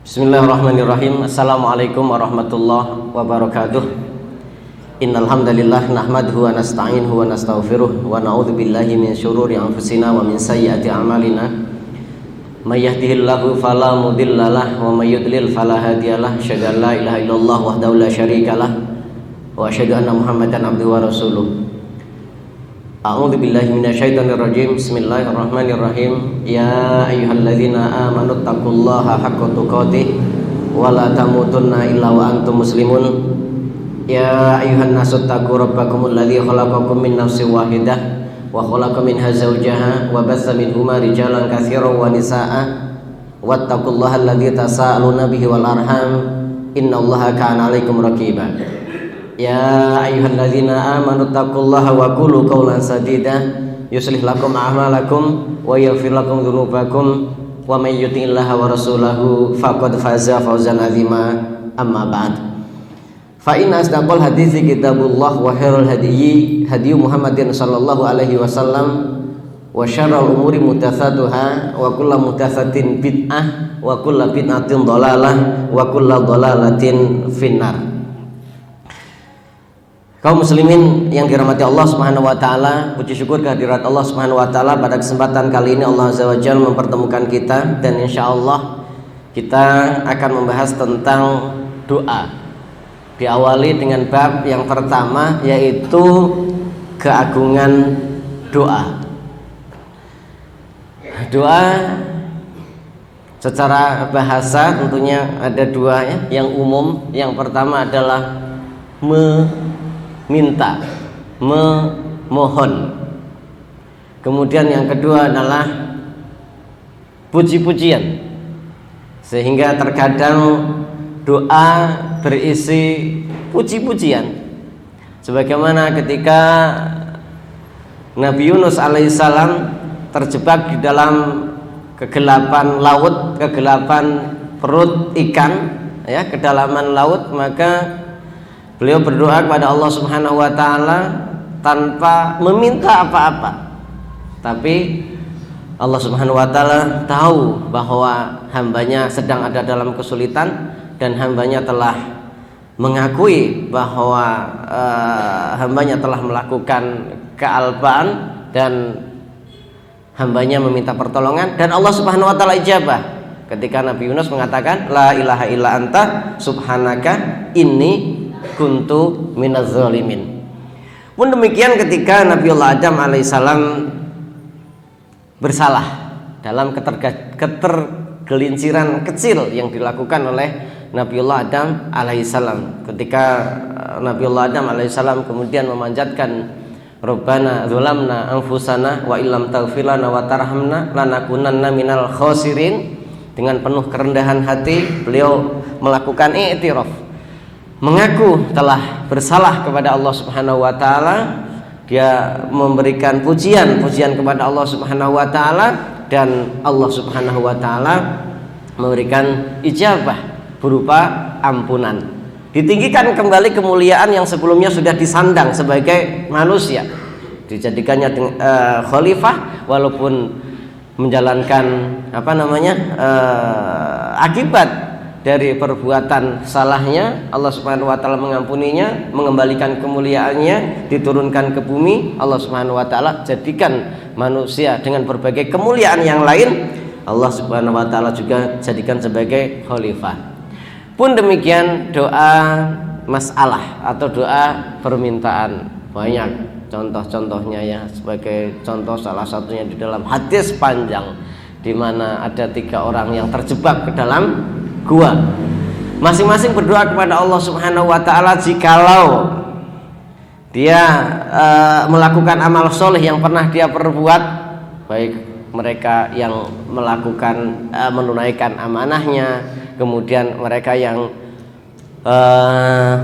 Bismillahirrahmanirrahim. Assalamualaikum warahmatullahi wabarakatuh. Innal hamdalillah nahmaduhu wa nasta'inuhu wa nastaghfiruh wa na'udzu billahi min syururi anfusina wa min sayyiati a'malina. May yahdihillahu fala mudhillalah wa may yudlil fala hadiyalah. Asyhadu an la ilaha illallah wahdahu la syarikalah wa asyhadu anna Muhammadan abduhu wa rasuluh. A'udzu billahi minasyaitonir rajim. Bismillahirrahmanirrahim. Ya ayyuhalladzina amanu taqullaha haqqa tuqatih wa la tamutunna illa wa antum muslimun. Ya ayyuhan nasu taqu rabbakumul ladzi khalaqakum min nafsin wahidah wa khalaqa minha zawjaha wa bassa minhuma rijalan katsiran wa nisaa'a wattaqullaha alladzi tasaaluna bihi wal arham innallaha kana 'alaikum raqiba. Ya ayyuhalladzina amanu taqullaha wa qulu qawlan sadida yuslih lakum a'malakum wa yaghfir lakum dzunubakum wa may yuti'illaha wa rasulahu faqad faza fawzan 'azima. Amma ba'd. Fa inna asdaqal hadithi kitabullah wa khairul hadyi hadyu Muhammadin sallallahu alaihi wasallam wa syarrul umuri muhdatsatuha wa kullu muhdatsatin bid'ah wa kullu bid'atin dhalalah wa kullu dhalalatin finnar. Kaum muslimin yang dirahmati Allah Subhanahu wa taala, puji syukur kehadirat Allah Subhanahu wa taala. Pada kesempatan kali ini Allah Azza wa Jalla mempertemukan kita dan insyaallah kita akan membahas tentang doa. Diawali dengan bab yang pertama, yaitu keagungan doa. Doa secara bahasa tentunya ada dua ya, yang umum. Yang pertama adalah meminta, memohon. Kemudian yang kedua adalah puji-pujian. Sehingga terkadang doa berisi puji-pujian. Sebagaimana ketika Nabi Yunus alaihissalam terjebak di dalam kegelapan laut, kegelapan perut ikan, ya, kedalaman laut, maka beliau berdoa kepada Allah Subhanahu wa taala tanpa meminta apa-apa. Tapi Allah Subhanahu wa taala tahu bahwa hambanya sedang ada dalam kesulitan dan hambanya telah mengakui bahwa hambanya telah melakukan kealpaan dan hambanya meminta pertolongan, dan Allah Subhanahu wa taala ijabah ketika Nabi Yunus mengatakan la ilaha illa anta subhanaka inni kuntu minaz zalimin. Pun demikian ketika Nabiullah Adam alaihissalam bersalah dalam ketergelinciran kecil yang dilakukan oleh Nabiullah Adam alaihissalam. Ketika Nabiullah Adam alaihissalam kemudian memanjatkan Rabbana dzulamna anfusana wa illam taghfir lana wa tarhamna lanakunanna minal khasirin, dengan penuh kerendahan hati beliau melakukan i'tiraf, mengaku telah bersalah kepada Allah Subhanahu wa taala. Dia memberikan pujian kepada Allah Subhanahu wa taala, dan Allah Subhanahu wa taala memberikan ijabah berupa ampunan. Ditinggikan kembali kemuliaan yang sebelumnya sudah disandang sebagai manusia. Dijadikannya khalifah walaupun menjalankan akibat dari perbuatan salahnya. Allah Subhanahu wa taala mengampuninya, mengembalikan kemuliaannya, diturunkan ke bumi. Allah Subhanahu wa taala jadikan manusia dengan berbagai kemuliaan yang lain. Allah Subhanahu wa taala juga jadikan sebagai khalifah. Pun demikian doa masalah atau doa permintaan, banyak contoh-contohnya ya. Sebagai contoh salah satunya di dalam hadis panjang di mana ada 3 orang yang terjebak ke dalam gua. Masing-masing berdoa kepada Allah Subhanahu wa taala jikalau dia melakukan amal soleh yang pernah dia perbuat, baik mereka yang melakukan menunaikan amanahnya, kemudian mereka yang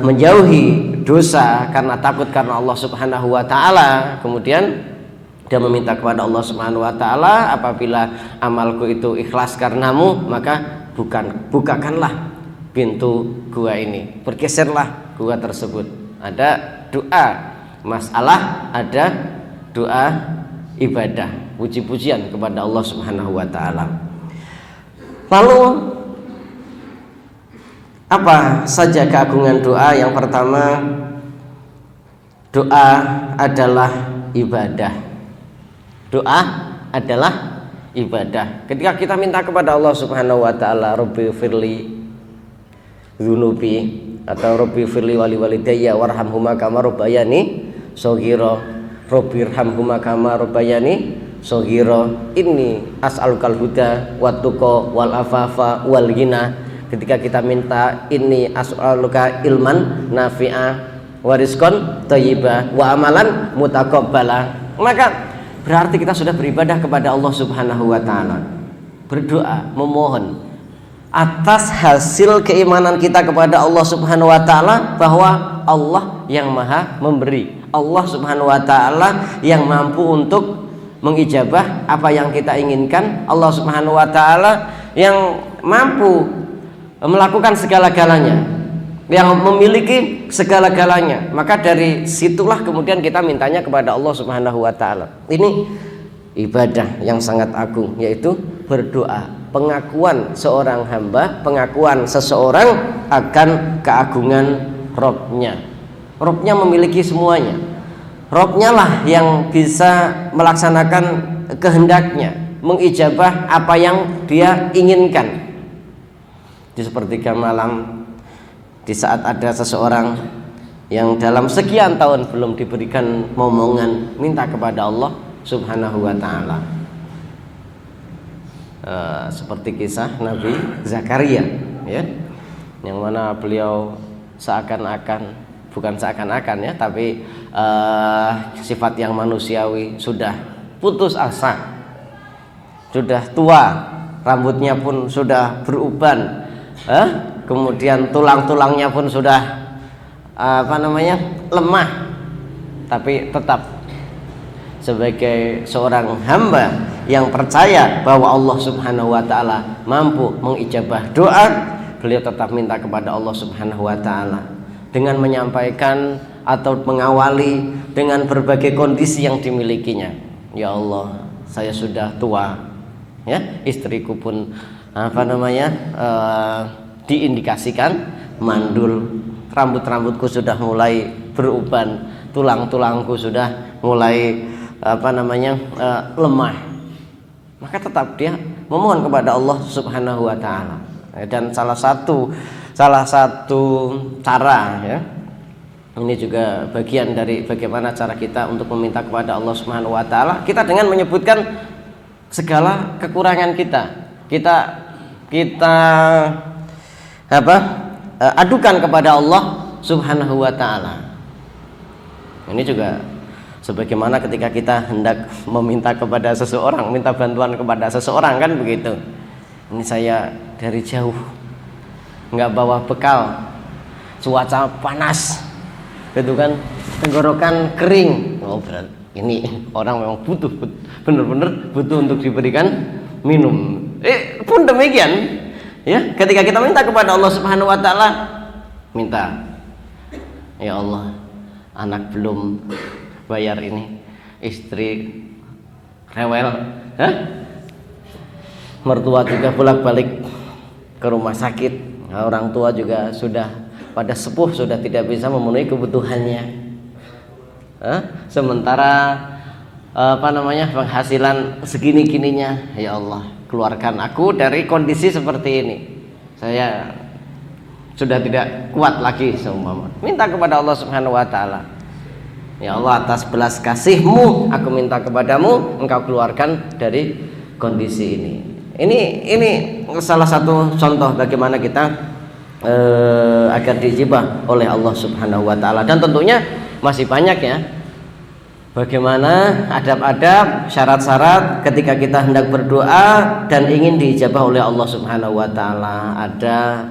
menjauhi dosa karena takut karena Allah Subhanahu wa taala, kemudian dia meminta kepada Allah Subhanahu wa taala, apabila amalku itu ikhlas karenamu, maka bukakanlah pintu gua ini, bergeserlah gua tersebut. Ada doa masalah, ada doa ibadah, puji-pujian kepada Allah Subhanahu wa taala. Lalu Apa saja keagungan doa? Yang pertama, doa adalah ibadah. Doa adalah ibadah. Ketika kita minta kepada Allah Subhanahu wa taala, Rabbi firli dzunubi atau Rabbi firli wali walidayya warhamhuma kama rabbayani shaghira, Rabbi irhamhuma kama rabbayani shaghira, inni as'alukal huda wat tuqa wal afafa wal ghina. Ketika kita minta inni as'aluka ilman nafi'a wa rizqan thayyiba wa amalan mutaqabbala, maka berarti kita sudah beribadah kepada Allah Subhanahu wa taala. Berdoa, memohon atas hasil keimanan kita kepada Allah Subhanahu wa taala bahwa Allah yang Maha memberi. Allah Subhanahu wa taala yang mampu untuk mengijabah apa yang kita inginkan. Allah Subhanahu wa taala yang mampu melakukan segala-galanya, yang memiliki segala-galanya. Maka dari situlah kemudian kita mintanya kepada Allah Subhanahu wa taala. Ini ibadah yang sangat agung, yaitu berdoa, pengakuan seorang hamba, pengakuan seseorang akan keagungan Robnya. Robnya memiliki semuanya. Robnya lah yang bisa melaksanakan kehendaknya, mengijabah apa yang dia inginkan. Di sepertiga malam, di saat ada seseorang yang dalam sekian tahun belum diberikan momongan, minta kepada Allah Subhanahu wa taala. Seperti kisah Nabi Zakaria, ya, yang mana beliau seakan-akan, bukan seakan-akan ya, tapi sifat yang manusiawi, sudah putus asa, sudah tua, rambutnya pun sudah beruban, kemudian tulang-tulangnya pun sudah lemah, tapi tetap sebagai seorang hamba yang percaya bahwa Allah Subhanahu wa taala mampu mengijabah doa, beliau tetap minta kepada Allah Subhanahu wa taala dengan menyampaikan atau mengawali dengan berbagai kondisi yang dimilikinya. Ya Allah, saya sudah tua, ya, istriku pun diindikasikan mandul, rambut-rambutku sudah mulai beruban, tulang-tulangku sudah mulai lemah. Maka tetap dia memohon kepada Allah Subhanahu wa taala. Dan salah satu cara, ya, ini juga bagian dari bagaimana cara kita untuk meminta kepada Allah Subhanahu wa taala, kita dengan menyebutkan segala kekurangan kita adukan kepada Allah Subhanahu wa taala. Ini juga sebagaimana ketika kita hendak meminta kepada seseorang, minta bantuan kepada seseorang, kan begitu. Ini saya dari jauh nggak bawa bekal, cuaca panas, gitu kan, tenggorokan kering. Oh, berarti ini orang memang butuh, benar-benar butuh untuk diberikan minum. Pun demikian, ya, ketika kita minta kepada Allah Subhanahu wa taala, minta, ya Allah, anak belum bayar ini, istri rewel, mertua juga bolak-balik ke rumah sakit, orang tua juga sudah pada sepuh, sudah tidak bisa memenuhi kebutuhannya, sementara penghasilan segini-gininya. Ya Allah, keluarkan aku dari kondisi seperti ini, saya sudah tidak kuat lagi seumpama. Minta kepada Allah Subhanahu wa taala, ya Allah, atas belas kasih-Mu aku minta kepadamu, Engkau keluarkan dari kondisi ini. Ini salah satu contoh bagaimana kita agar diijabah oleh Allah Subhanahu wa taala. Dan tentunya masih banyak, ya, bagaimana adab-adab, syarat-syarat ketika kita hendak berdoa dan ingin diijabah oleh Allah Subhanahu wa taala. Ada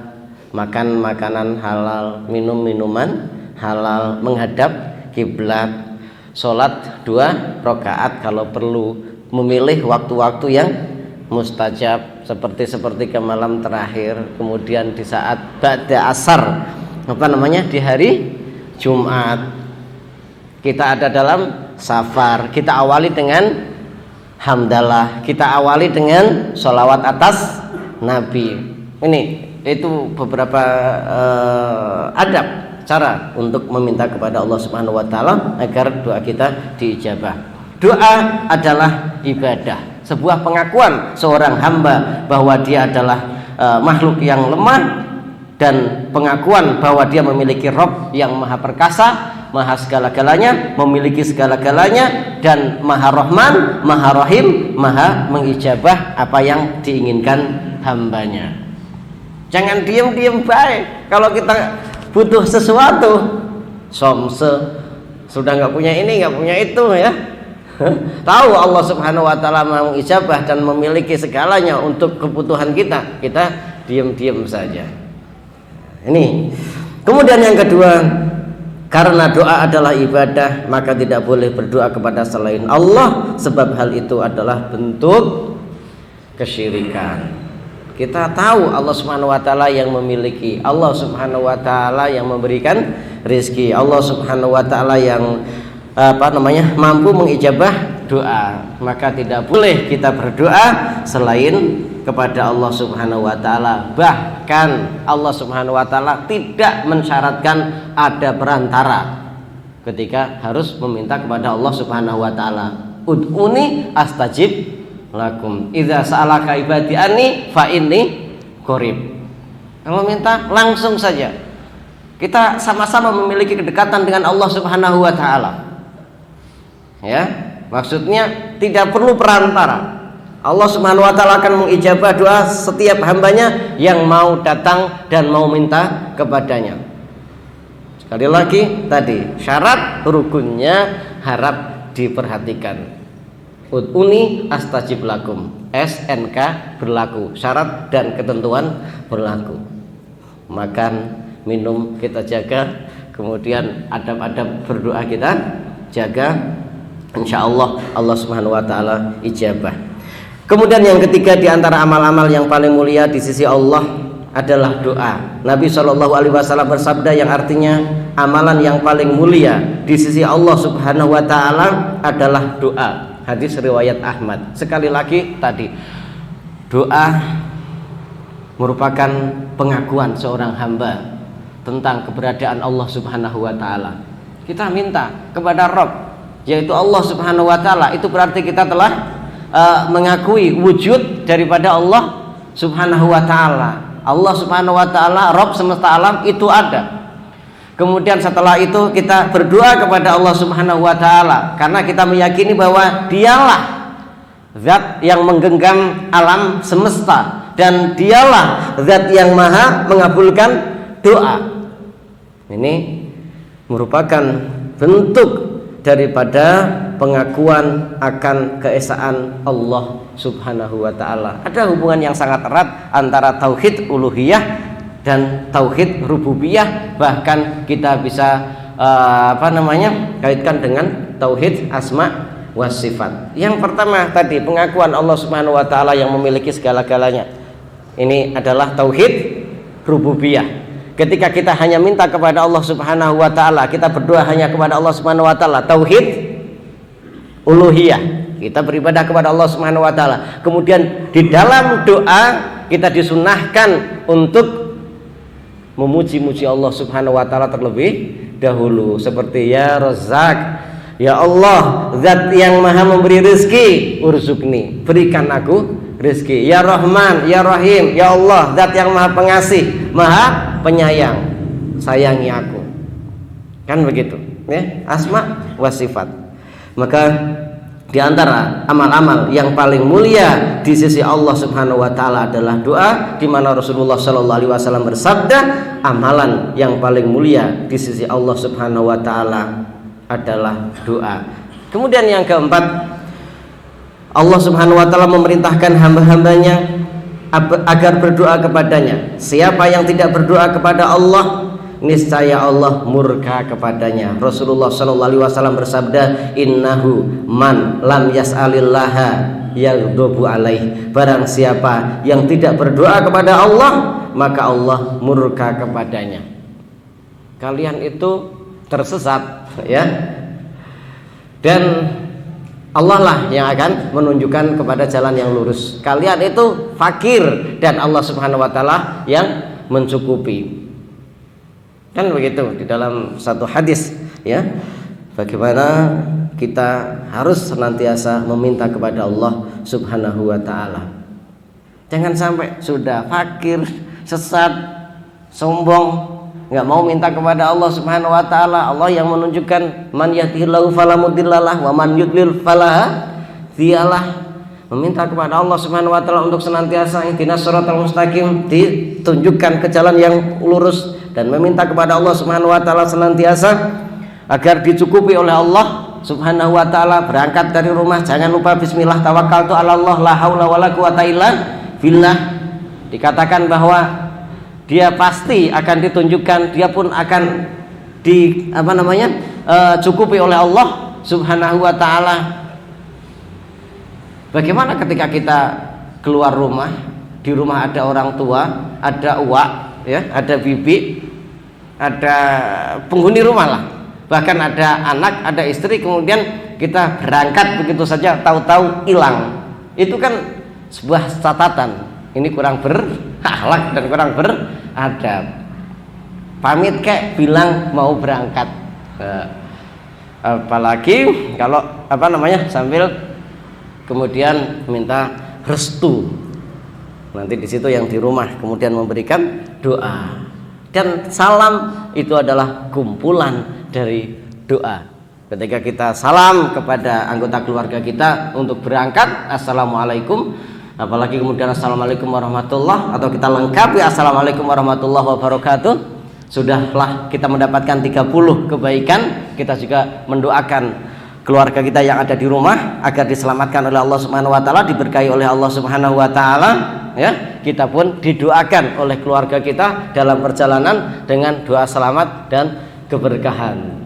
makan makanan halal, minum minuman halal, menghadap kiblat, sholat 2 rakaat kalau perlu, memilih waktu-waktu yang mustajab seperti ke malam terakhir, kemudian di saat ba'da asar, di hari Jumat. Kita ada dalam safar, kita awali dengan hamdalah, kita awali dengan sholawat atas Nabi. Ini itu beberapa adab cara untuk meminta kepada Allah Subhanahu wa taala agar doa kita diijabah. Doa adalah ibadah, sebuah pengakuan seorang hamba bahwa dia adalah makhluk yang lemah, dan pengakuan bahwa dia memiliki Rabb yang maha perkasa, maha segala-galanya, memiliki segala-galanya, dan maha Rahman, maha Rahim, maha mengijabah apa yang diinginkan hambanya. Jangan diam-diam baik. Kalau kita butuh sesuatu, sudah nggak punya ini, nggak punya itu ya. Tahu Allah Subhanahu wa taala mengijabah dan memiliki segalanya untuk kebutuhan kita, kita diam-diam saja. Ini. Kemudian yang kedua, karena doa adalah ibadah, maka tidak boleh berdoa kepada selain Allah, sebab hal itu adalah bentuk kesyirikan. Kita tahu Allah Subhanahu wa taala yang memiliki, Allah Subhanahu wa taala yang memberikan rezeki, Allah Subhanahu wa taala yang mampu mengijabah doa. Maka tidak boleh kita berdoa selain kepada Allah Subhanahu wa taala. Bahkan Allah Subhanahu wa taala tidak mensyaratkan ada perantara ketika harus meminta kepada Allah Subhanahu wa taala. Ud'uni astajib lakum, idza sa'alaka ibadi anni fa inni qarib. Kalau minta langsung saja. Kita sama-sama memiliki kedekatan dengan Allah Subhanahu wa taala. Ya, maksudnya tidak perlu perantara. Allah Subhanahu wa taala akan mengijabah doa setiap hambanya yang mau datang dan mau minta kepadanya. Sekali lagi tadi, syarat rukunnya harap diperhatikan. Ud'uni astajib lakum, SNK berlaku, syarat dan ketentuan berlaku. Makan, minum kita jaga, kemudian adab-adab berdoa kita jaga, insya Allah Allah Subhanahu wa taala ijabah. Kemudian yang ketiga di antara amal-amal yang paling mulia di sisi Allah adalah doa. Nabi Shallallahu alaihi wasallam bersabda yang artinya amalan yang paling mulia di sisi Allah Subhanahu wa taala adalah doa. Hadis riwayat Ahmad. Sekali lagi tadi, doa merupakan pengakuan seorang hamba tentang keberadaan Allah Subhanahu wa taala. Kita minta kepada Rabb, yaitu Allah Subhanahu wa taala. Itu berarti kita telah mengakui wujud daripada Allah Subhanahu wa taala. Allah Subhanahu wa taala, Rabb semesta alam itu ada. Kemudian setelah itu kita berdoa kepada Allah Subhanahu wa taala karena kita meyakini bahwa dialah zat yang menggenggam alam semesta dan dialah zat yang maha mengabulkan doa. Ini merupakan bentuk daripada pengakuan akan keesaan Allah Subhanahu wa taala. Ada hubungan yang sangat erat antara tauhid uluhiyah dan tauhid rububiyah, bahkan kita bisa kaitkan dengan tauhid asma wa sifat. Yang pertama tadi pengakuan Allah Subhanahu wa taala yang memiliki segala-galanya. Ini adalah tauhid rububiyah. Ketika kita hanya minta kepada Allah Subhanahu wa taala, kita berdoa hanya kepada Allah Subhanahu wa taala, tauhid uluhiyah. Kita beribadah kepada Allah Subhanahu wa taala. Kemudian di dalam doa kita disunahkan untuk memuji-muji Allah Subhanahu wa taala terlebih dahulu, seperti ya Razzaq, ya Allah zat yang maha memberi rezeki, urzukni, berikan aku rezeki. Ya Rahman, ya Rahim, ya Allah zat yang maha pengasih, maha penyayang, sayangi aku. Kan begitu ya, asma wa sifat. Maka di antara amal-amal yang paling mulia di sisi Allah Subhanahu wa taala adalah doa, di mana Rasulullah Shallallahu alaihi wasallam bersabda, amalan yang paling mulia di sisi Allah Subhanahu wa taala adalah doa. Kemudian yang keempat, Allah Subhanahu wa taala memerintahkan hamba-hambanya agar berdoa kepadanya. Siapa yang tidak berdoa kepada Allah, niscaya Allah murka kepadanya. Rasulullah Shallallahu alaihi wasallam bersabda, innahu man lam yas'alillaha yaghdabu alaih. Barang siapa yang tidak berdoa kepada Allah, maka Allah murka kepadanya. Kalian itu tersesat ya, dan Allah lah yang akan menunjukkan kepada jalan yang lurus. Kalian itu fakir dan Allah Subhanahu wa taala yang mencukupi. Kan begitu di dalam satu hadis ya. Bagaimana kita harus senantiasa meminta kepada Allah Subhanahu wa taala. Jangan sampai sudah fakir, sesat, sombong, nggak mau minta kepada Allah Subhanahu wa taala. Allah yang menunjukkan man yahdihillahu fala mudhillalah wa man yudlil fala hadiyalah. Meminta kepada Allah Subhanahu wa taala untuk senantiasa ihdinas shiratal mustaqim, ditunjukkan ke jalan yang lurus, dan meminta kepada Allah Subhanahu wa taala senantiasa agar dicukupi oleh Allah Subhanahu wa taala. Berangkat dari rumah jangan lupa bismillah tawakkaltu 'ala Allah la haula wala quwata illa billah. Dikatakan bahwa dia pasti akan ditunjukkan, dia pun akan cukupi oleh Allah Subhanahu wa taala. Bagaimana ketika kita keluar rumah, di rumah ada orang tua, ada uak, ya, ada bibi, ada penghuni rumah lah, bahkan ada anak, ada istri, kemudian kita berangkat begitu saja, tahu-tahu hilang. Itu kan sebuah catatan. Ini kurang berakhlak dan kurang beradab. Pamit kek bilang mau berangkat. Apalagi kalau sambil kemudian minta restu. Nanti di situ yang di rumah kemudian memberikan doa. Dan salam itu adalah kumpulan dari doa. Ketika kita salam kepada anggota keluarga kita untuk berangkat, assalamualaikum, apalagi kemudian assalamualaikum warahmatullah, atau kita lengkapi assalamualaikum warahmatullahi wabarakatuh, sudahlah kita mendapatkan 30 kebaikan. Kita juga mendoakan keluarga kita yang ada di rumah agar diselamatkan oleh Allah Subhanahu wa taala, diberkahi oleh Allah Subhanahu wa taala, ya. Kita pun didoakan oleh keluarga kita dalam perjalanan dengan doa selamat dan keberkahan.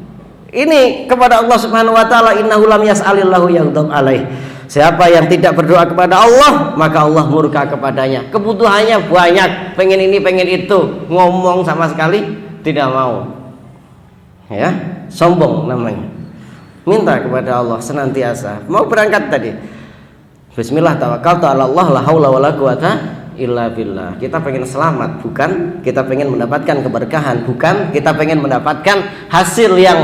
Ini kepada Allah Subhanahu wa taala, innahu lam yas'alillahu yaghdab alaih. Siapa yang tidak berdoa kepada Allah, maka Allah murka kepadanya. Kebutuhannya banyak, pengen ini, pengen itu, ngomong sama sekali tidak mau. Ya, sombong namanya. Minta kepada Allah senantiasa. Mau berangkat tadi, bismillah tawakkaltu 'ala Allah la haula wala quwata illa billah. Kita pengen selamat, bukan kita pengen mendapatkan keberkahan, bukan kita pengen mendapatkan hasil yang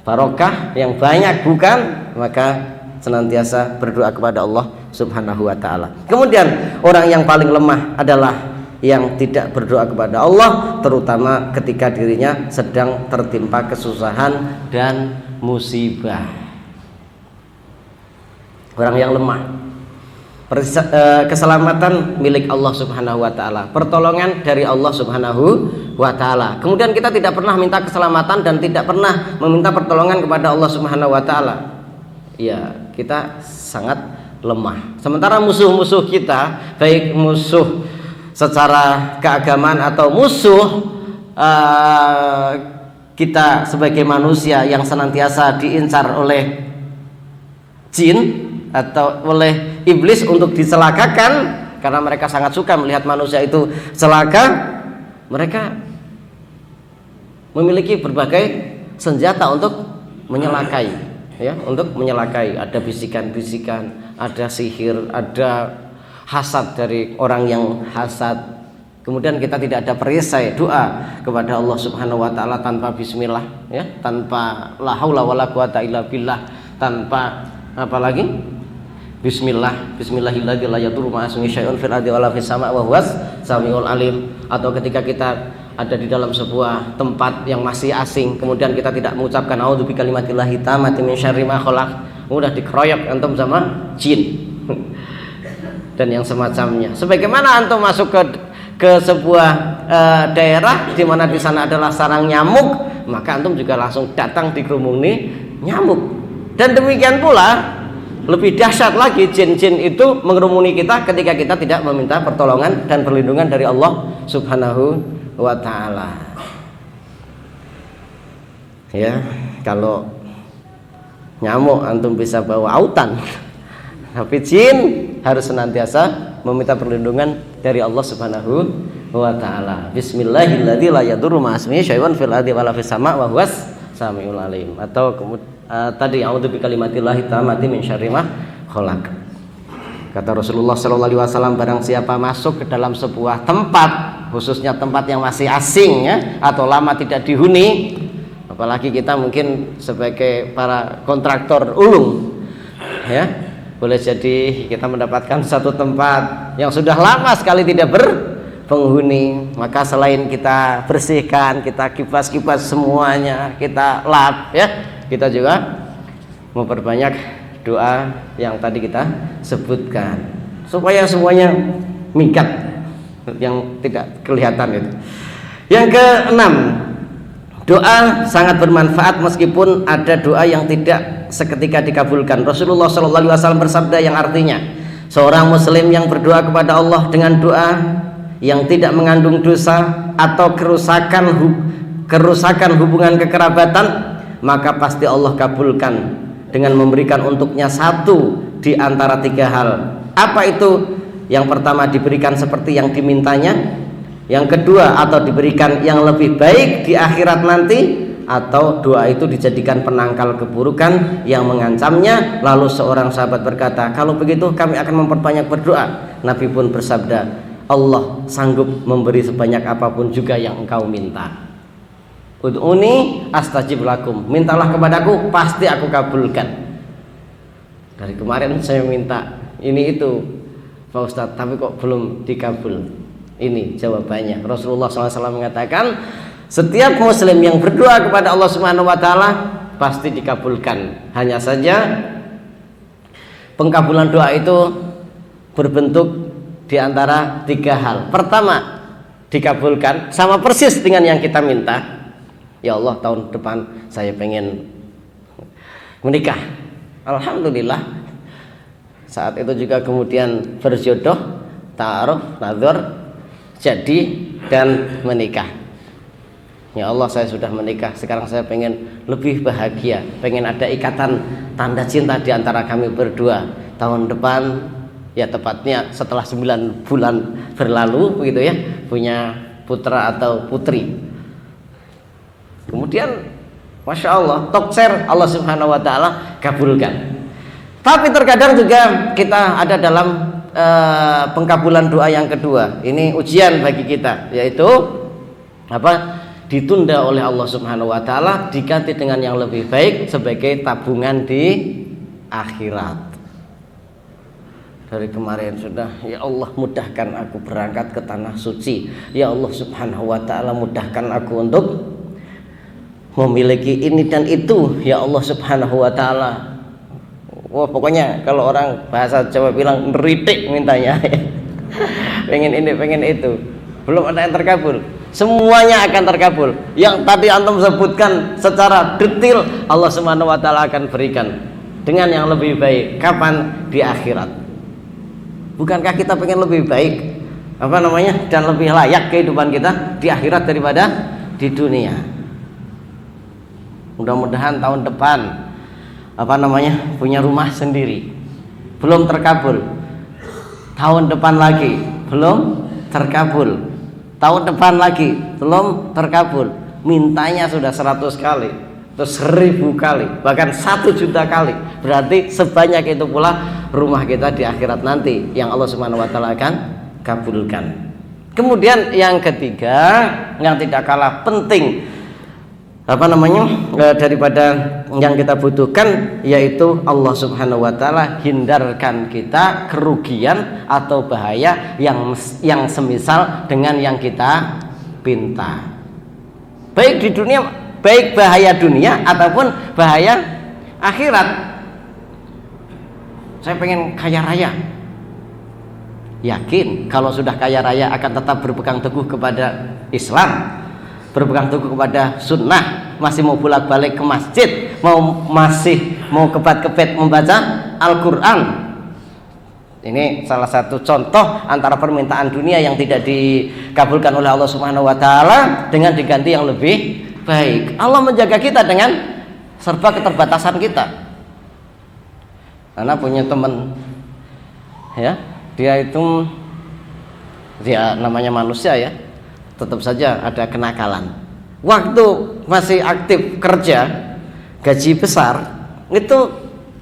barokah, yang banyak, bukan. Maka senantiasa berdoa kepada Allah Subhanahu wa taala. Kemudian orang yang paling lemah adalah yang tidak berdoa kepada Allah, terutama ketika dirinya sedang tertimpa kesusahan dan musibah. Orang yang lemah, keselamatan milik Allah Subhanahu wa taala, pertolongan dari Allah Subhanahu wa taala. Kemudian kita tidak pernah minta keselamatan dan tidak pernah meminta pertolongan kepada Allah Subhanahu wa taala. Ya, kita sangat lemah. Sementara musuh-musuh kita, baik musuh secara keagamaan atau musuh kita sebagai manusia yang senantiasa diincar oleh jin atau oleh iblis untuk dicelakakan, karena mereka sangat suka melihat manusia itu celaka. Mereka memiliki berbagai senjata untuk menyelakai, ya, untuk menyelakai. Ada bisikan-bisikan, ada sihir, ada hasad dari orang yang hasad. Kemudian kita tidak ada perisai doa kepada Allah Subhanahu wa taala tanpa bismillah, ya, tanpa la haula wala quwata illa billah, tanpa apalagi bismillah, bismillahilladzi la yadurru ma'a ismihi syai'un fil ardi wala fis sama' wa huwas samiul alim. Atau ketika kita ada di dalam sebuah tempat yang masih asing, kemudian kita tidak mengucapkan a'udzu bikalimatillahi tammati min syarri ma khalaq, mudah dikeroyok antum sama jin dan yang semacamnya. Sebagaimana antum masuk ke sebuah daerah di mana di sana adalah sarang nyamuk, maka antum juga langsung datang dikerumuni nyamuk. Dan demikian pula lebih dahsyat lagi, jin-jin itu mengerumuni kita ketika kita tidak meminta pertolongan dan perlindungan dari Allah Subhanahu wa taala. Ya, kalau nyamuk antum bisa bawa autan, tapi jin harus senantiasa meminta perlindungan dari Allah Subhanahu wa taala. Bismillahilladzi la yadurru ma'a ismihi syai'un fil ardi wala fis sama' wa huwas samiul alim. Atau tadi a'udzu bikalimatillahi tammati min syarri ma khalaq. Kata Rasulullah sallallahu alaihi wasallam, barang siapa masuk ke dalam sebuah tempat khususnya tempat yang masih asing ya, atau lama tidak dihuni, apalagi kita mungkin sebagai para kontraktor ulung ya, boleh jadi kita mendapatkan satu tempat yang sudah lama sekali tidak berpenghuni, maka selain kita bersihkan, kita kipas-kipas semuanya, kita lap ya, kita juga memperbanyak doa yang tadi kita sebutkan supaya semuanya minggat yang tidak kelihatan itu. Yang keenam, doa sangat bermanfaat meskipun ada doa yang tidak seketika dikabulkan. Rasulullah SAW bersabda yang artinya, seorang muslim yang berdoa kepada Allah dengan doa yang tidak mengandung dosa atau kerusakan hubungan kekerabatan, maka pasti Allah kabulkan dengan memberikan untuknya satu di antara tiga hal. Apa itu? Yang pertama, diberikan seperti yang dimintanya. Yang kedua, atau diberikan yang lebih baik di akhirat nanti, atau doa itu dijadikan penangkal keburukan yang mengancamnya. Lalu seorang sahabat berkata, kalau begitu kami akan memperbanyak berdoa. Nabi pun bersabda, Allah sanggup memberi sebanyak apapun juga yang engkau minta. Ud'uni astajib lakum, mintalah kepadaku pasti aku kabulkan. Dari kemarin saya minta ini itu Pak Ustadz, tapi kok belum dikabul. Ini jawabannya. Rasulullah SAW mengatakan, setiap muslim yang berdoa kepada Allah Subhanahu wa Ta'ala pasti dikabulkan. Hanya saja pengkabulan doa itu berbentuk di antara tiga hal. Pertama, dikabulkan sama persis dengan yang kita minta. Ya Allah, tahun depan saya pengen menikah. Alhamdulillah. Saat itu juga kemudian berjodoh, ta'aruf, nazar, jadi dan menikah. Ya Allah, saya sudah menikah, sekarang saya pengen lebih bahagia, pengen ada ikatan tanda cinta di antara kami berdua. Tahun depan, ya tepatnya setelah 9 bulan berlalu begitu ya, punya putra atau putri. Kemudian Masya Allah, tokser Allah Subhanahu wa Ta'ala kabulkan. Tapi terkadang juga kita ada dalam pengkabulan doa yang kedua. Ini ujian bagi kita, yaitu apa? Ditunda oleh Allah Subhanahu wa Ta'ala, diganti dengan yang lebih baik sebagai tabungan di akhirat. Dari kemarin sudah, ya Allah mudahkan aku berangkat ke tanah suci. Ya Allah Subhanahu wa Ta'ala mudahkan aku untuk memiliki ini dan itu. Ya Allah Subhanahu wa Ta'ala. Wah, pokoknya kalau orang bahasa Jawa bilang ngeritik mintanya. Pengen ini, pengen itu. Belum ada yang terkabul. Semuanya akan terkabul. Yang tadi antum sebutkan secara detail, Allah Subhanahu wa Ta'ala akan berikan dengan yang lebih baik. Kapan? Di akhirat. Bukankah kita pengen lebih baik? Apa namanya? Dan lebih layak kehidupan kita di akhirat daripada di dunia. Mudah-mudahan tahun depan punya rumah sendiri. Belum terkabul. Tahun depan lagi belum terkabul. Tahun depan lagi belum terkabul. Mintanya sudah 100 kali, terus 1000 kali, bahkan 1 juta kali. Berarti sebanyak itu pula rumah kita di akhirat nanti yang Allah Subhanahu wa Ta'ala akan kabulkan. Kemudian yang ketiga, yang tidak kalah penting daripada yang kita butuhkan, yaitu Allah Subhanahu wa Ta'ala hindarkan kita kerugian atau bahaya yang semisal dengan yang kita pinta, baik di dunia, baik bahaya dunia ataupun bahaya akhirat. Saya pengen kaya raya, yakin kalau sudah kaya raya akan tetap berpegang teguh kepada Islam, berpegang teguh kepada sunnah, masih mau bolak-balik ke masjid, masih mau kebat-kebet membaca Al-Quran. Ini salah satu contoh antara permintaan dunia yang tidak dikabulkan oleh Allah Subhanahu wa Ta'ala dengan diganti yang lebih baik. Allah menjaga kita dengan serba keterbatasan kita. Karena punya teman, ya, dia namanya manusia ya, tetap saja ada kenakalan. Waktu masih aktif kerja, gaji besar, itu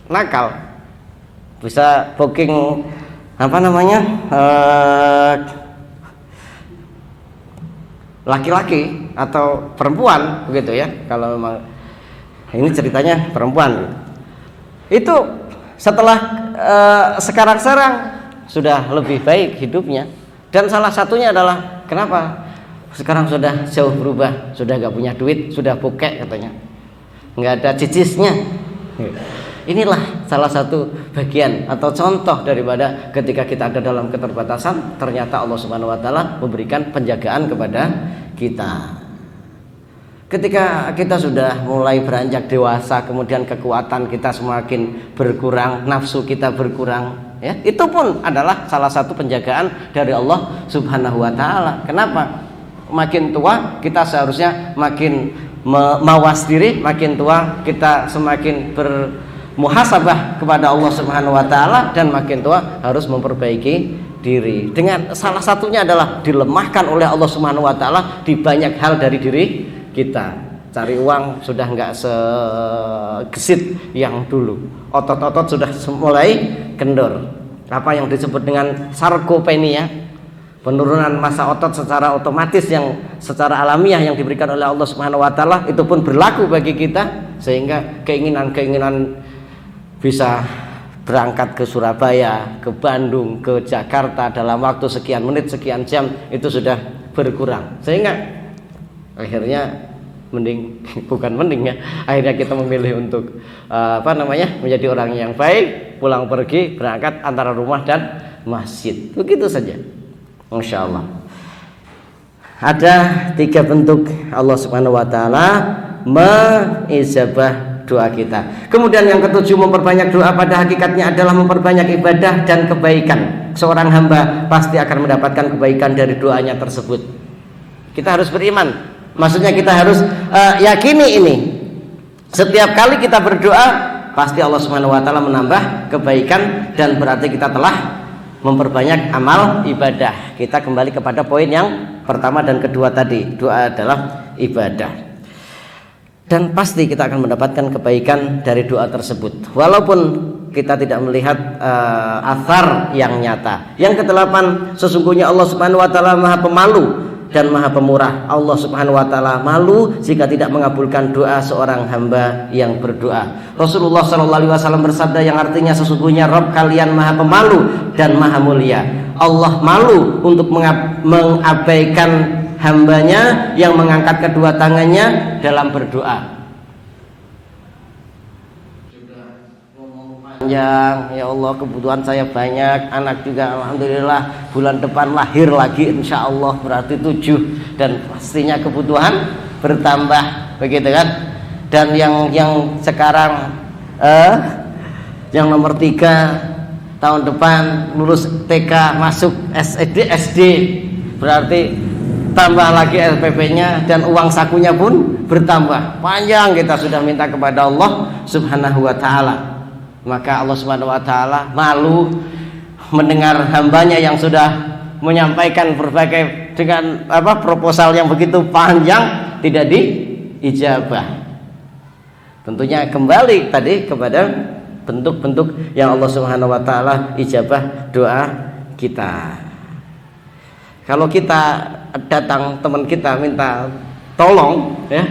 nakal, bisa booking laki-laki atau perempuan begitu ya, kalau memang ini ceritanya perempuan itu setelah sekarang sudah lebih baik hidupnya, dan salah satunya adalah kenapa sekarang sudah jauh berubah, sudah nggak punya duit, sudah bokek katanya, nggak ada cicisnya. Inilah salah satu bagian atau contoh daripada ketika kita ada dalam keterbatasan, ternyata Allah Subhanahu wa taala memberikan penjagaan kepada kita. Ketika kita sudah mulai beranjak dewasa, kemudian kekuatan kita semakin berkurang, nafsu kita berkurang, ya, itu pun adalah salah satu penjagaan dari Allah Subhanahu wa taala. Kenapa? Makin tua kita seharusnya makin mawas diri, makin tua kita semakin muhasabah kepada Allah Subhanahu wa taala, dan makin tua harus memperbaiki diri. Dengan salah satunya adalah dilemahkan oleh Allah Subhanahu wa taala di banyak hal dari diri kita. Cari uang sudah enggak segesit yang dulu. Otot-otot sudah mulai kendor. Apa yang disebut dengan sarkopenia, penurunan massa otot secara otomatis yang secara alamiah yang diberikan oleh Allah Subhanahu wa taala, itu pun berlaku bagi kita, sehingga keinginan-keinginan bisa berangkat ke Surabaya, ke Bandung, ke Jakarta dalam waktu sekian menit, sekian jam itu sudah berkurang, sehingga akhirnya akhirnya kita memilih untuk menjadi orang yang baik, pulang pergi berangkat antara rumah dan masjid, begitu saja. Masya Allah. Ada 3 bentuk Allah Subhanahu wa taala mengijabah doa kita. Kemudian yang ke-7, memperbanyak doa pada hakikatnya adalah memperbanyak ibadah dan kebaikan. Seorang hamba pasti akan mendapatkan kebaikan dari doanya tersebut. Kita harus beriman. Maksudnya kita harus yakini ini. Setiap kali kita berdoa, pasti Allah Subhanahu wa taala menambah kebaikan, dan berarti kita telah memperbanyak amal ibadah. Kita kembali kepada poin yang pertama dan kedua tadi, doa adalah ibadah. Dan pasti kita akan mendapatkan kebaikan dari doa tersebut, walaupun kita tidak melihat athar yang nyata. Yang ke-8, sesungguhnya Allah Subhanahu wa taala Maha Pemalu dan Maha Pemurah. Allah Subhanahu wa taala malu jika tidak mengabulkan doa seorang hamba yang berdoa. Rasulullah SAW bersabda yang artinya sesungguhnya Rabb kalian Maha Pemalu dan Maha Mulia. Allah malu untuk mengabaikan hambanya yang mengangkat kedua tangannya dalam berdoa. Sudah ngomong panjang, ya Allah kebutuhan saya banyak, anak juga alhamdulillah bulan depan lahir lagi insya Allah, berarti 7, dan pastinya kebutuhan bertambah, begitu kan? Dan yang sekarang yang nomor 3 tahun depan lulus TK masuk SD, berarti tambah lagi SPP-nya, dan uang sakunya pun bertambah. Panjang kita sudah minta kepada Allah Subhanahu wa taala. Maka Allah Subhanahu wa taala malu mendengar hambanya yang sudah menyampaikan berbagai dengan proposal yang begitu panjang tidak diijabah. Tentunya kembali tadi kepada bentuk-bentuk yang Allah Subhanahu wa taala ijabah doa kita. Kalau kita datang, teman kita minta tolong, ya,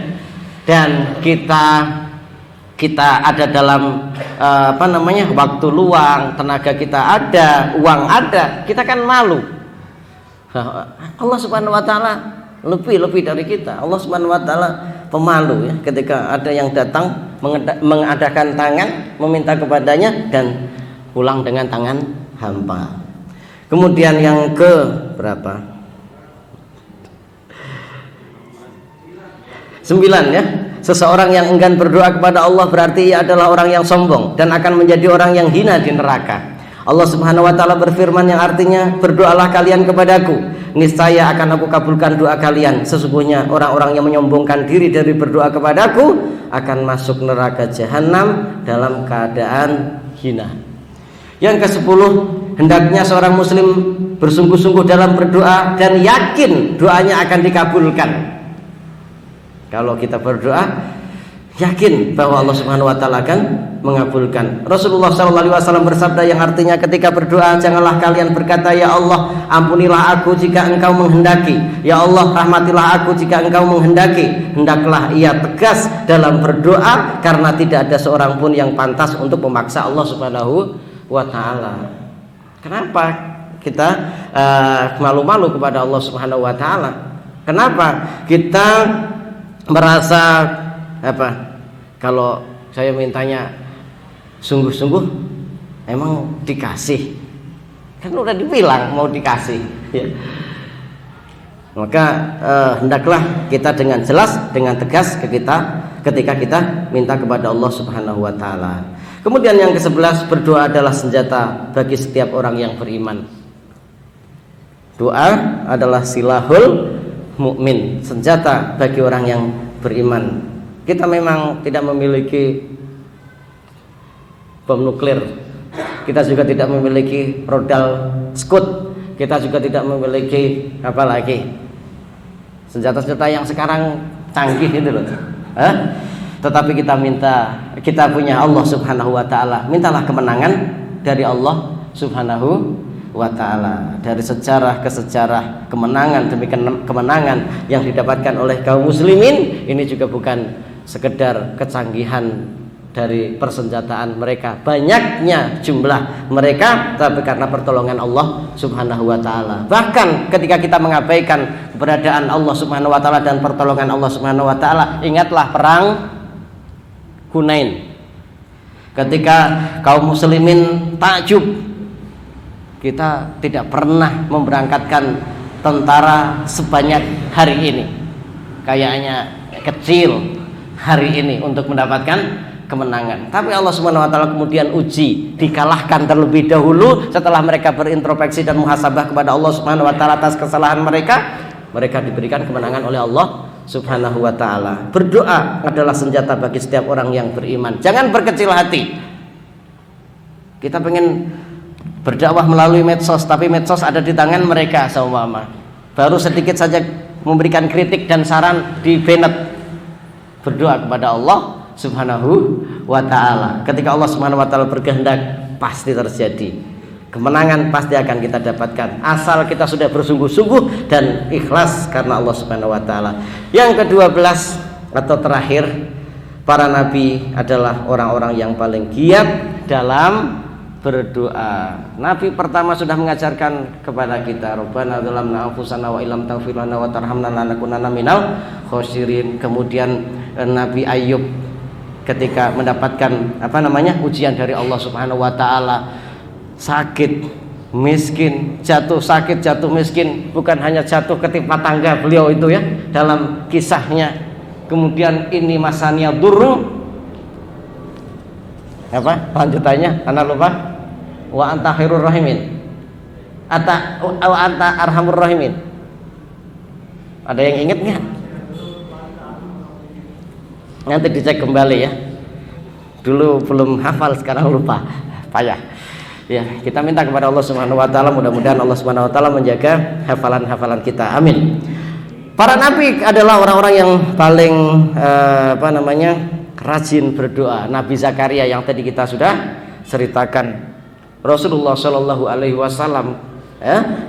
dan kita ada dalam waktu luang, tenaga kita ada, uang ada, kita kan malu. Allah Subhanahu wa taala lebih dari kita. Allah Subhanahu wa taala pemalu, ya, ketika ada yang datang mengadakan tangan meminta kepadanya dan pulang dengan tangan hampa. Kemudian yang ke berapa? 9, ya. Seseorang yang enggan berdoa kepada Allah berarti ia adalah orang yang sombong dan akan menjadi orang yang hina di neraka. Allah Subhanahu wa taala berfirman yang artinya, berdoalah kalian kepadaku, niscaya akan aku kabulkan doa kalian. Sesungguhnya orang-orang yang menyombongkan diri dari berdoa kepadaku akan masuk neraka jahanam dalam keadaan hina. Yang ke-10, hendaknya seorang muslim bersungguh-sungguh dalam berdoa dan yakin doanya akan dikabulkan. Kalau kita berdoa yakin bahwa Allah Subhanahu wa taala akan mengabulkan. Rasulullah SAW bersabda yang artinya ketika berdoa janganlah kalian berkata ya Allah ampunilah aku jika engkau menghendaki, ya Allah rahmatilah aku jika engkau menghendaki. Hendaklah ia tegas dalam berdoa karena tidak ada seorang pun yang pantas untuk memaksa Allah Subhanahu wa taala. Kenapa kita malu-malu kepada Allah Subhanahu wa taala? Kenapa kita merasa kalau saya mintanya sungguh-sungguh emang dikasih, kan udah dibilang mau dikasih ya. Maka hendaklah kita dengan jelas, dengan tegas ketika kita minta kepada Allah Subhanahu wa taala. Kemudian yang ke-11, berdoa adalah senjata bagi setiap orang yang beriman. Doa adalah silahul mukmin, senjata bagi orang yang beriman. Kita memang tidak memiliki bom nuklir, kita juga tidak memiliki rudal Scud, kita juga tidak memiliki apa lagi senjata-senjata yang sekarang canggih itu loh. Tetapi kita punya Allah Subhanahu wa taala. Mintalah kemenangan dari Allah Subhanahu wa taala. Dari sejarah ke sejarah, kemenangan demi kemenangan yang didapatkan oleh kaum muslimin ini juga bukan sekedar kecanggihan dari persenjataan mereka, banyaknya jumlah mereka, tapi karena pertolongan Allah Subhanahu wa taala. Bahkan ketika kita mengabaikan keberadaan Allah Subhanahu wa taala dan pertolongan Allah Subhanahu wa taala, ingatlah perang Hunain. Ketika kaum muslimin takjub, kita tidak pernah memberangkatkan tentara sebanyak hari ini. Kayaknya kecil hari ini untuk mendapatkan kemenangan. Tapi Allah Subhanahu wa taala kemudian uji, dikalahkan terlebih dahulu setelah mereka berintrospeksi dan muhasabah kepada Allah Subhanahu wa taala atas kesalahan mereka. Mereka diberikan kemenangan oleh Allah Subhanahu wa taala. Berdoa adalah senjata bagi setiap orang yang beriman. Jangan berkecil hati. Kita pengen berdakwah melalui medsos, tapi medsos ada di tangan mereka seumpama. Baru sedikit saja memberikan kritik dan saran di banned. Berdoa kepada Allah Subhanahu wa taala. Ketika Allah Subhanahu wa taala berkehendak, pasti terjadi. Kemenangan pasti akan kita dapatkan asal kita sudah bersungguh-sungguh dan ikhlas karena Allah Subhanahu wa taala. Yang ke-12 atau terakhir, para nabi adalah orang-orang yang paling giat dalam berdoa. Nabi pertama sudah mengajarkan kepada kita, Rabbana dzalamna anfusana wa illam taghfir lana wa tarhamna lanakunanna minal khosirin. Kemudian Nabi Ayub ketika mendapatkan ujian dari Allah Subhanahu wa taala, sakit, miskin, jatuh sakit, jatuh miskin, bukan hanya jatuh ketimpa tangga beliau itu ya dalam kisahnya. Kemudian ini masanya durung, lanjutannya anak lupa, wa anta khairur rahimin, wa anta arhamur rahimin. Ada yang ingat nggak? Nanti dicek kembali ya. Dulu belum hafal, sekarang lupa, payah. Ya, kita minta kepada Allah Subhanahu wa taala, mudah-mudahan Allah Subhanahu wa taala menjaga hafalan-hafalan kita. Amin. Para nabi adalah orang-orang yang paling rajin berdoa. Nabi Zakaria yang tadi kita sudah ceritakan, Rasulullah Shallallahu alaihi wasallam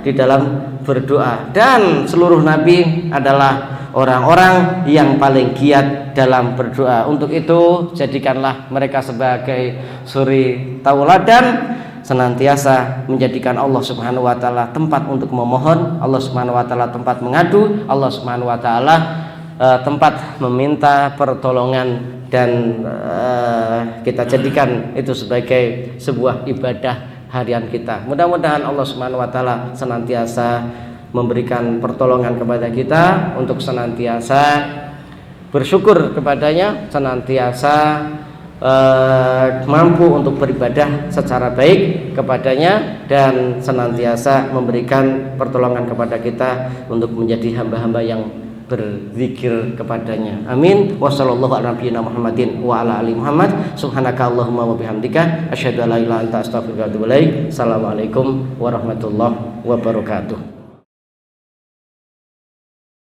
di dalam berdoa, dan seluruh nabi adalah orang-orang yang paling giat dalam berdoa. Untuk itu jadikanlah mereka sebagai suri tauladan, senantiasa menjadikan Allah Subhanahu wa taala tempat untuk memohon, Allah Subhanahu wa taala tempat mengadu, Allah Subhanahu wa taala tempat meminta pertolongan, dan kita jadikan itu sebagai sebuah ibadah harian kita. Mudah-mudahan Allah Subhanahu wa taala senantiasa memberikan pertolongan kepada kita untuk senantiasa bersyukur kepadanya, senantiasa mampu untuk beribadah secara baik kepadanya, dan senantiasa memberikan pertolongan kepada kita untuk menjadi hamba-hamba yang berzikir kepadanya. Amin. Wassallallahu ala nabiyyina Muhammadin wa ala ali Muhammad. Subhanaka Allahumma wa bihamdika asyhadu an la ilaha illa anta astaghfiruka wa atubu ilaik. Assalamualaikum warahmatullahi wabarakatuh.